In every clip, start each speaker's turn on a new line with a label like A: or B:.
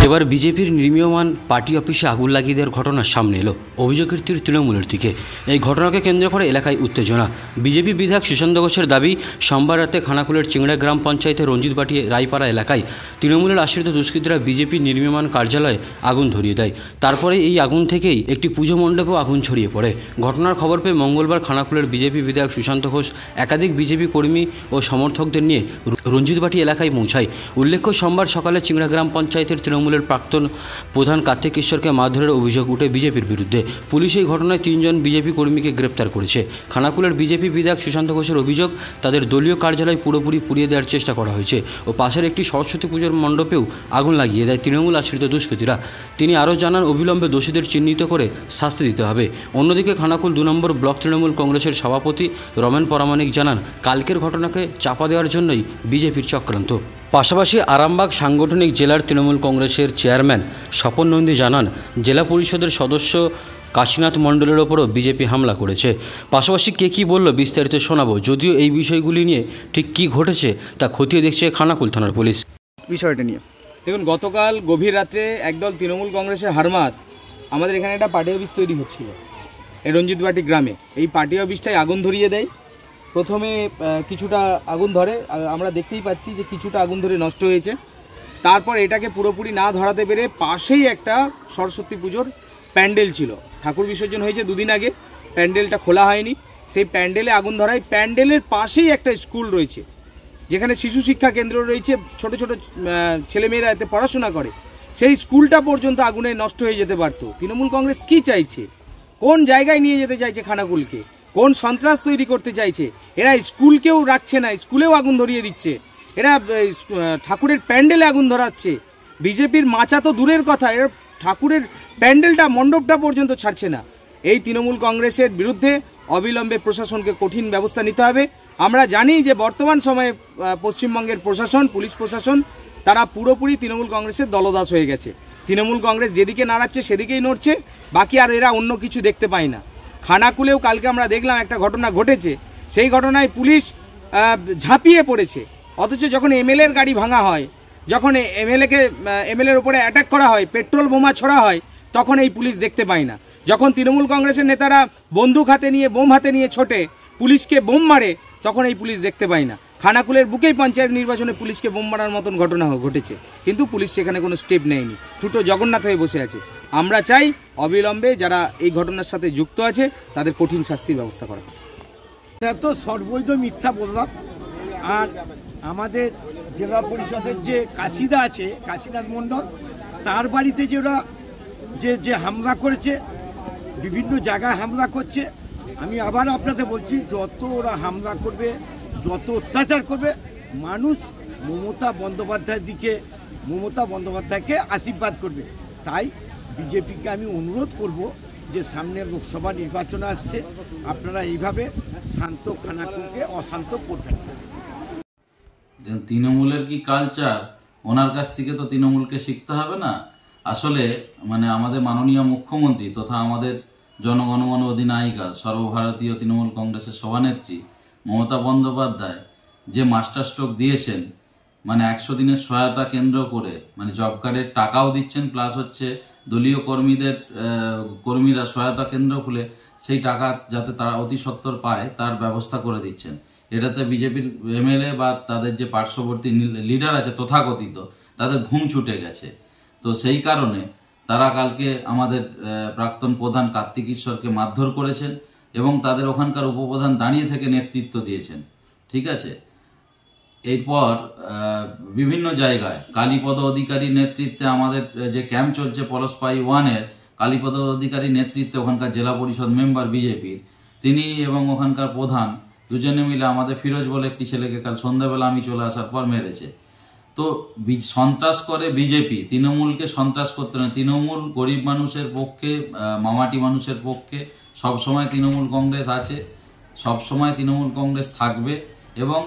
A: এবার বিজেপির নির্মীয়মান পার্টি অফিসে আগুন লাগিয়ে দেওয়ার ঘটনা সামনে এলো। অভিযোগের তীর তৃণমূলের দিকে। এই ঘটনাকে কেন্দ্র করে এলাকায় উত্তেজনা। বিজেপি বিধায়ক সুশান্ত ঘোষের দাবি, সোমবার রাতে খানাকুলের চিংড়া গ্রাম পঞ্চায়েতের রঞ্জিতবাটি রায়পাড়া এলাকায় তৃণমূলের আশ্রিত দুষ্কৃতীরা বিজেপি নির্মীয়মান কার্যালয়ে আগুন ধরিয়ে দেয়। তারপরে এই আগুন থেকেই একটি পুজো মণ্ডপেও আগুন ছড়িয়ে পড়ে। ঘটনার খবর পেয়ে মঙ্গলবার খানাকুলের বিজেপি বিধায়ক সুশান্ত ঘোষ একাধিক বিজেপি কর্মী ও সমর্থকদের নিয়ে রঞ্জিতবাটি এলাকায় পৌঁছায়। উল্লেখ্য, সোমবার সকালে চিংড়া গ্রাম পঞ্চায়েতের তৃণমূলের প্রাক্তন প্রধান কার্তিক ঈশ্বরকে মারধরের অভিযোগ উঠে বিজেপির বিরুদ্ধে। পুলিশ এই ঘটনায় 3 জন বিজেপি কর্মীকে গ্রেপ্তার করেছে। খানাকুলের বিজেপি বিধায়ক সুশান্ত ঘোষের অভিযোগ, তাদের দলীয় কার্যালয় পুরোপুরি পুড়িয়ে দেওয়ার চেষ্টা করা হয়েছে ও পাশের একটি সরস্বতী পুজোর মণ্ডপেও আগুন লাগিয়ে দেয় তৃণমূল আশ্রিত দুষ্কৃতীরা। তিনি আরও জানান, অবিলম্বে দোষীদের চিহ্নিত করে শাস্তি দিতে হবে। অন্যদিকে খানাকুল 2 নম্বর ব্লক তৃণমূল কংগ্রেসের সভাপতি রমেন পরামানিক জানান, কালকের ঘটনাকে চাপা দেওয়ার জন্যই বিজেপির চক্রান্ত। পাশাপাশি আরামবাগ সাংগঠনিক জেলার তৃণমূল কংগ্রেসের চেয়ারম্যান স্বপন নন্দী জানান, জেলা পরিষদের সদস্য কাশীনাথ মণ্ডলের ওপরও বিজেপি হামলা করেছে। পাশাপাশি কে কী বলল বিস্তারিত শোনাবো। যদিও এই বিষয়গুলি নিয়ে ঠিক কী ঘটেছে তা খতিয়ে দেখছে খানাকুল থানার পুলিশ।
B: বিষয়টা নিয়ে দেখুন, গতকাল গভীর রাত্রে একদল তৃণমূল কংগ্রেসের হারমাত আমাদের এখানে একটা পার্টি অফিস তৈরি হচ্ছিল এই রঞ্জিতবাটি গ্রামে। এই পার্টি অফিসটাই আগুন ধরিয়ে দেয়। প্রথমে কিছুটা আগুন ধরে, আমরা দেখতেই পাচ্ছি যে কিছুটা আগুন ধরে নষ্ট হয়েছে। তারপর এটাকে পুরোপুরি না ধরাতে পেরে পাশেই একটা সরস্বতী পুজোর প্যান্ডেল ছিল, ঠাকুর বিসর্জন হয়েছে 2 দিন আগে, প্যান্ডেলটা খোলা হয়নি। সেই প্যান্ডেলে আগুন ধরায়। প্যান্ডেলের পাশেই একটা স্কুল রয়েছে যেখানে শিশু শিক্ষা কেন্দ্র রয়েছে, ছোট ছোট ছেলেমেয়েরা এতে পড়াশোনা করে। সেই স্কুলটা পর্যন্ত আগুনে নষ্ট হয়ে যেতে পারত। তৃণমূল কংগ্রেস কি চাইছে, কোন জায়গায় নিয়ে যেতে চাইছে খানাকুলকে, কোন সন্ত্রাস তৈরি করতে চাইছে? এরা স্কুলকেও রাখছে না, স্কুলেও আগুন ধরিয়ে দিচ্ছে। এরা ঠাকুরের প্যান্ডেলে আগুন ধরাচ্ছে। বিজেপির মাচা তো দূরের কথা, এরা ঠাকুরের প্যান্ডেলটা মণ্ডপটা পর্যন্ত ছাড়ছে না। এই তৃণমূল কংগ্রেসের বিরুদ্ধে অবিলম্বে প্রশাসনকে কঠিন ব্যবস্থা নিতে হবে। আমরা জানি যে বর্তমান সময়ে পশ্চিমবঙ্গের প্রশাসন, পুলিশ প্রশাসন, তারা পুরোপুরি তৃণমূল কংগ্রেসের দলদাস হয়ে গেছে। তৃণমূল কংগ্রেস যেদিকে নাড়াচ্ছে সেদিকেই নড়ছে, বাকি আর এরা অন্য কিছু দেখতে পায় না। খানাকুলেও কালকে আমরা দেখলাম একটা ঘটনা ঘটেছে, সেই ঘটনায় পুলিশ ঝাঁপিয়ে পড়েছে। অথচ যখন এমএলএর গাড়ি ভাঙা হয়, যখন এমএলএর উপরে অ্যাটাক করা হয়, পেট্রোল বোমা ছোড়া হয়, তখন এই পুলিশ দেখতে পায় না। যখন তৃণমূল কংগ্রেসের নেতারা বন্দুক হাতে নিয়ে, বোম হাতে নিয়ে ছোটে, পুলিশকে বোম মারে, তখন এই পুলিশ দেখতে পায় না। খানাকুলের বুকেই পঞ্চায়েত নির্বাচনে পুলিশকে বোম মারার মতন ঘটনা ঘটেছে, কিন্তু পুলিশ সেখানে কোনো স্টেপ নেয়নি, ছোটো জগন্নাথ হয়ে বসে আছে। আমরা চাই অবিলম্বে যারা এই ঘটনার সাথে যুক্ত আছে তাদের কঠিন শাস্তির ব্যবস্থা করা।
C: তো সর্বৈধ মিথ্যা বললাম। আর আমাদের জেলা পরিষদের যে কাশিদা আছে, কাশীনাথ মণ্ডল, তার বাড়িতে যে ওরা যে হামলা করেছে, বিভিন্ন জায়গায় হামলা করছে। আমি আবার আপনাদের বলছি, যত ওরা হামলা করবে, যত অত্যাচার করবে, মানুষ মমতা বন্দ্যোপাধ্যায়কে আশীর্বাদ করবে। তাই বিজেপিকে আমি অনুরোধ করব যে সামনের লোকসভা নির্বাচন আসছে, আপনারা এইভাবে শান্ত খানাকুলকে অশান্ত করবেন।
D: তৃণমূলের কি কালচার, ওনার কাছ থেকে তো তৃণমূলকে শিখতে হবে না। আসলে আমাদের মাননীয় মুখ্যমন্ত্রী তথা আমাদের জনগণমন অধিনায়িকা, সর্বভারতীয় তৃণমূল কংগ্রেসের সভানেত্রী মমতা বন্দ্যোপাধ্যায় যে মাস্টার স্ট্রোক দিয়েছেন, 100 দিনের সহায়তা কেন্দ্র করে, জব কার্ডের টাকাও দিচ্ছেন, প্লাস দলীয় কর্মীরা সহায়তা কেন্দ্র খুলে সেই টাকা যাতে তারা অতি সত্বর পায় তার ব্যবস্থা করে দিচ্ছেন। এটাতে বিজেপির এমএলএ বা তাদের যে পার্শ্ববর্তী লিডার আছে তথাকথিত, তাদের ঘুম ছুটে গেছে। তো সেই কারণে তারা কালকে আমাদের প্রাক্তন প্রধান কার্তিক ঈশ্বরকে মারধর করেছেন এবং তাদের ওখানকার উপপ্রধান দাঁড়িয়ে থেকে নেতৃত্ব দিয়েছেন। ঠিক আছে, এরপর বিভিন্ন জায়গায় কালীপদ অধিকারীর নেতৃত্বে আমাদের যে ক্যাম্প চলছে পলসপাই 1-এর, কালীপদ অধিকারীর নেতৃত্বে ওখানকার জেলা পরিষদ মেম্বার বিজেপির, তিনি এবং ওখানকার প্রধান দুজনে মিলে আমাদের ফিরোজ বলে একটি ছেলেকে কাল সন্ধ্যাবেলা আমি চলে আসার পর মেরেছে। তো সন্ত্রাস করে বিজেপি, তৃণমূলকে সন্ত্রাস করতে না। তৃণমূল গরিব মানুষের পক্ষে, মামাটি মানুষের পক্ষে সবসময় তৃণমূল কংগ্রেস আছে, সবসময় তৃণমূল কংগ্রেস থাকবে এবং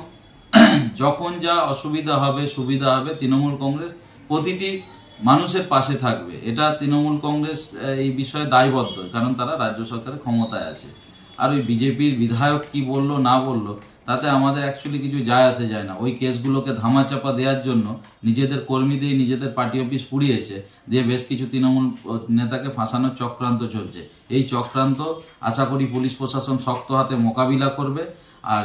D: যখন যা অসুবিধা হবে, সুবিধা হবে, তৃণমূল কংগ্রেস প্রতিটি মানুষের পাশে থাকবে। এটা তৃণমূল কংগ্রেস এই বিষয়ে দায়বদ্ধ, কারণ তারা রাজ্য সরকারের ক্ষমতায় আছে। আর ওই বিজেপির বিধায়ক কি বললো না বললো তাতে আমাদের অ্যাকচুয়ালি কিছু যায় আসে যায় না। ওই কেসগুলোকে ধামাচাপা দেওয়ার জন্য নিজেদের কর্মী দিয়ে নিজেদের পার্টি অফিস পুড়িয়েছে, দিয়ে বেশ কিছু তৃণমূল নেতাকে ফাঁসানোর চক্রান্ত চলছে। এই চক্রান্ত আশা করি পুলিশ প্রশাসন শক্ত হাতে মোকাবিলা করবে। আর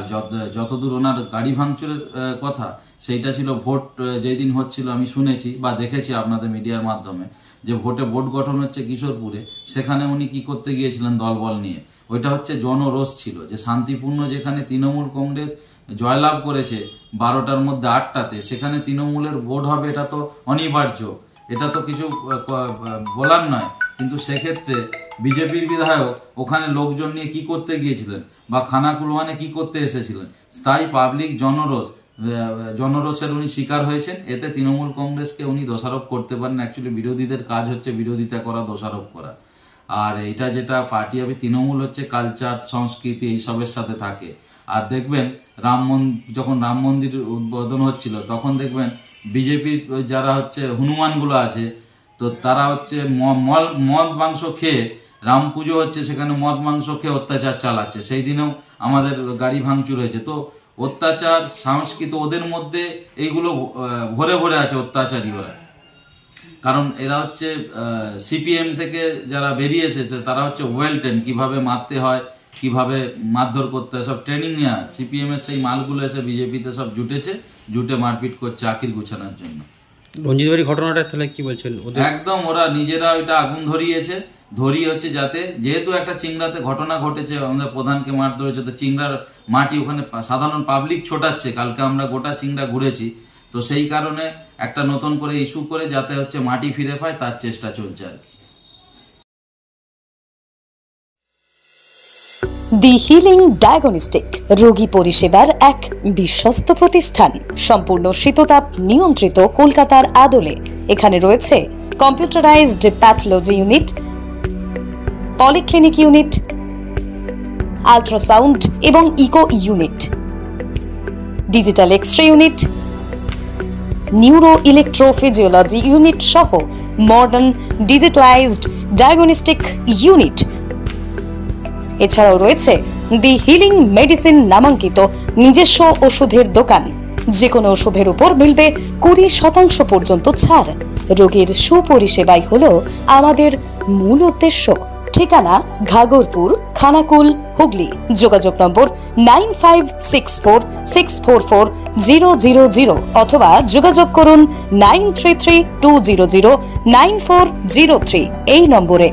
D: যতদূর ওনার গাড়ি ভাঙচুরের কথা, সেইটা ছিল ভোট যেই দিন হচ্ছিল, আমি শুনেছি বা দেখেছি আপনাদের মিডিয়ার মাধ্যমে যে ভোটে বোর্ড গঠন হচ্ছে কিশোরপুরে, সেখানে উনি কি করতে গিয়েছিলেন দলবল নিয়ে। ওইটা হচ্ছে জনরোষ ছিল, যে শান্তিপূর্ণ যেখানে তৃণমূল কংগ্রেস জয়লাভ করেছে 12টার মধ্যে 8টাতে, সেখানে তৃণমূলের ভোট হবে, এটা তো অনিবার্য, এটা তো কিছু বলার নয়। কিন্তু সেক্ষেত্রে বিজেপির বিধায়ক ওখানে লোকজন নিয়ে কি করতে গিয়েছিলেন বা খানাকুল ওয়ানে কি করতে এসেছিলেন, স্থায়ী পাবলিক জনরোষের উনি শিকার হয়েছেন। এতে তৃণমূল কংগ্রেসকে উনি দোষারোপ করতে পারেন। অ্যাকচুয়ালি বিরোধীদের কাজ হচ্ছে বিরোধিতা করা, দোষারোপ করা। আর এটা যেটা পার্টি হবে, তৃণমূল হচ্ছে কালচার, সংস্কৃতি এইসবের সাথে থাকে। আর দেখবেন যখন রাম মন্দির উদ্বোধন হচ্ছিল, তখন দেখবেন বিজেপির যারা হচ্ছে হনুমানগুলো আছে, তো তারা হচ্ছে মদ মাংস খেয়ে, রাম পুজো হচ্ছে সেখানে মদ মাংস খেয়ে অত্যাচার চালাচ্ছে। সেই দিনেও আমাদের গাড়ি ভাঙচুর হয়েছে। তো অত্যাচার সংস্কৃতি ওদের মধ্যে এইগুলো ভরে ভরে আছে, অত্যাচারী ওরা। কারণ এরা হচ্ছে সিপিএম থেকে যারা বেরিয়ে এসেছে, তারা হচ্ছে ওয়েল ট্রেন, কিভাবে মারতে হয়, কিভাবে মারধর করতে হয়, সব ট্রেনিং নেওয়া। সিপিএম এর সেই মালগুলো এসে বিজেপিতে সব জুটে মারপিট করছে আখির গুছানোর জন্য।
A: রঞ্জিত বাড়ি ঘটনাটা তাহলে কি বলছেন?
D: একদম ওরা নিজেরা ওইটা আগুন ধরিয়েছে, ধরিয়ে হচ্ছে যাতে, যেহেতু একটা চিংড়াতে ঘটনা ঘটেছে, আমাদের প্রধানকে মার ধরেছে, তো চিংড়ার মাটি ওখানে সাধারণ পাবলিক ছোটাচ্ছে। কালকে আমরা গোটা চিংড়া ঘুরেছি, তো সেই কারণে একটা নতুন করে ইস্যু করে যাতে হচ্ছে মাটি ফিরে পায়, তার চেষ্টা চলছে আর কি।
E: দি হিলিং ডায়াগনস্টিক রোগী পরিষেবার এক বিশ্বস্ত প্রতিষ্ঠান, সম্পূর্ণ শীততাপ নিয়ন্ত্রিত, কলকাতার আদলে। এখানে রয়েছে computerised pathology unit, polyclinic unit, ultrasound এবং echo unit, digital X-ray unit, neuro electrophysiology unit সহ মডার্ন ডিজিটালাইজড ডায়াগনস্টিক ইউনিট। এছাড়াও রয়েছে দি হিলিং মেডিসিন নামাঙ্কিত নিজস্ব ওষুধের দোকান। যে কোনো ওষুধের উপর মিলবে 20% পর্যন্ত ছাড়। রোগীর সুপরিষেবাই হলো আমাদের মূল উদ্দেশ্য। ঠিকানা ঘাগরপুর, খানাকুল, হুগলি। যোগাযোগ নম্বর 9564644000 অথবা যোগাযোগ করুন 9332009403 এই নম্বরে।